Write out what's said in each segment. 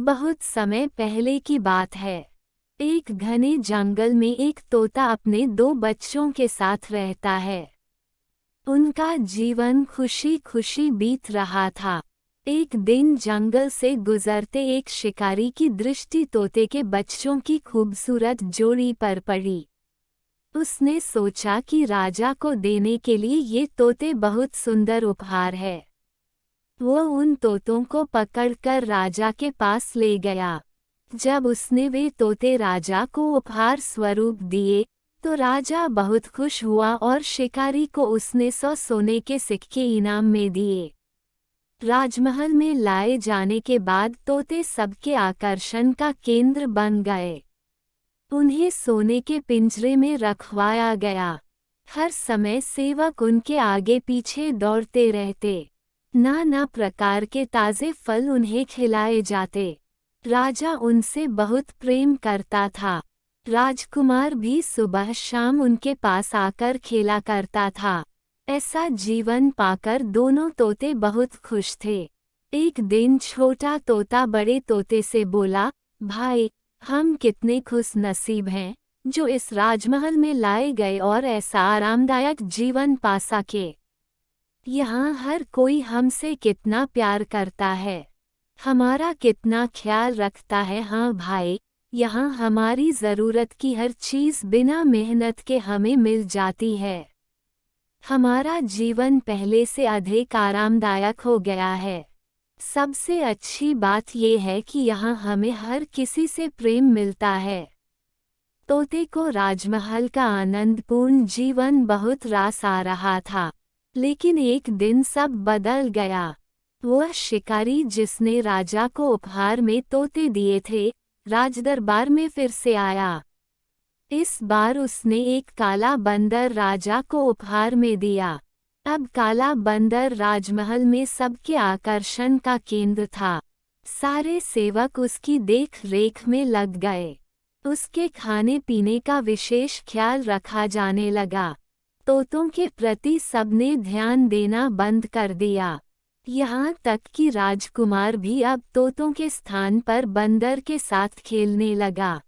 बहुत समय पहले की बात है। एक घने जंगल में एक तोता अपने दो बच्चों के साथ रहता है। उनका जीवन खुशी खुशी बीत रहा था। एक दिन जंगल से गुजरते एक शिकारी की दृष्टि तोते के बच्चों की खूबसूरत जोड़ी पर पड़ी। उसने सोचा कि राजा को देने के लिए ये तोते बहुत सुंदर उपहार है। वो उन तोतों को पकड़कर राजा के पास ले गया। जब उसने वे तोते राजा को उपहार स्वरूप दिए तो राजा बहुत खुश हुआ और शिकारी को उसने 100 सोने के सिक्के इनाम में दिए। राजमहल में लाए जाने के बाद तोते सबके आकर्षण का केंद्र बन गए। उन्हें सोने के पिंजरे में रखवाया गया। हर समय सेवक उनके आगे पीछे दौड़ते रहते। नाना प्रकार के ताज़े फल उन्हें खिलाए जाते। राजा उनसे बहुत प्रेम करता था। राजकुमार भी सुबह शाम उनके पास आकर खेला करता था। ऐसा जीवन पाकर दोनों तोते बहुत खुश थे। एक दिन छोटा तोता बड़े तोते से बोला, भाई, हम कितने खुश नसीब हैं जो इस राजमहल में लाए गए और ऐसा आरामदायक जीवन पा सके। यहाँ हर कोई हमसे कितना प्यार करता है, हमारा कितना ख्याल रखता है। हाँ भाई, यहाँ हमारी ज़रूरत की हर चीज़ बिना मेहनत के हमें मिल जाती है। हमारा जीवन पहले से अधिक आरामदायक हो गया है। सबसे अच्छी बात यह है कि यहाँ हमें हर किसी से प्रेम मिलता है। तोते को राजमहल का आनंदपूर्ण जीवन बहुत रास आ रहा था, लेकिन एक दिन सब बदल गया। वह शिकारी जिसने राजा को उपहार में तोते दिए थे, राजदरबार में फिर से आया। इस बार उसने एक काला बंदर राजा को उपहार में दिया। अब काला बंदर राजमहल में सबके आकर्षण का केंद्र था। सारे सेवक उसकी देख रेख में लग गए। उसके खाने पीने का विशेष ख्याल रखा जाने लगा। तोतों के प्रति सबने ध्यान देना बंद कर दिया। यहाँ तक कि राजकुमार भी अब तोतों के स्थान पर बंदर के साथ खेलने लगा।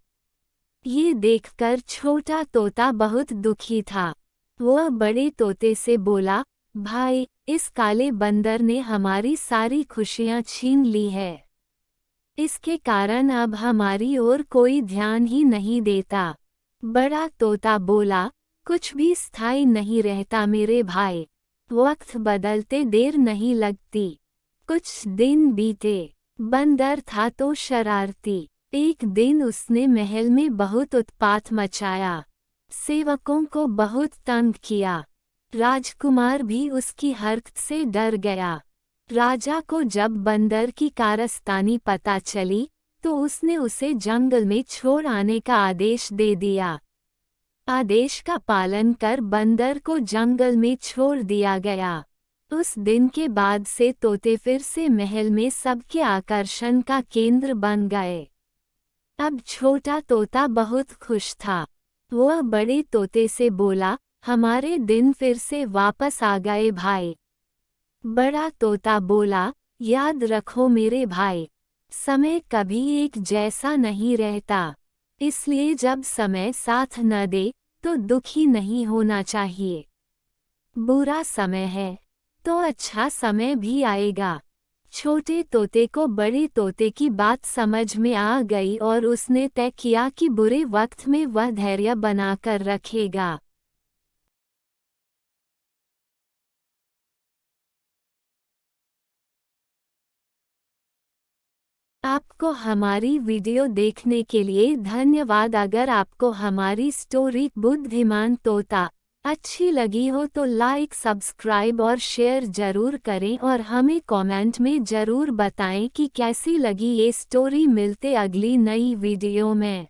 ये देखकर छोटा तोता बहुत दुखी था। वह बड़े तोते से बोला, भाई, इस काले बंदर ने हमारी सारी खुशियाँ छीन ली है। इसके कारण अब हमारी ओर कोई ध्यान ही नहीं देता। बड़ा तोता बोला, कुछ भी स्थायी नहीं रहता मेरे भाई। वक्त बदलते देर नहीं लगती। कुछ दिन बीते। बंदर था तो शरारती। एक दिन उसने महल में बहुत उत्पात मचाया। सेवकों को बहुत तंग किया। राजकुमार भी उसकी हरकत से डर गया। राजा को जब बंदर की कारस्तानी पता चली तो उसने उसे जंगल में छोड़ आने का आदेश दे दिया। आदेश का पालन कर बंदर को जंगल में छोड़ दिया गया। उस दिन के बाद से तोते फिर से महल में सबके आकर्षण का केंद्र बन गए। अब छोटा तोता बहुत खुश था। वह बड़े तोते से बोला, हमारे दिन फिर से वापस आ गए भाई। बड़ा तोता बोला, याद रखो मेरे भाई, समय कभी एक जैसा नहीं रहता। इसलिए जब समय साथ न दे तो दुखी नहीं होना चाहिए। बुरा समय है तो अच्छा समय भी आएगा। छोटे तोते को बड़े तोते की बात समझ में आ गई और उसने तय किया कि बुरे वक्त में वह धैर्य बनाकर रखेगा। आपको हमारी वीडियो देखने के लिए धन्यवाद। अगर आपको हमारी स्टोरी बुद्धिमान तोता अच्छी लगी हो तो लाइक, सब्सक्राइब और शेयर जरूर करें और हमें कमेंट में जरूर बताएं कि कैसी लगी ये स्टोरी। मिलते अगली नई वीडियो में।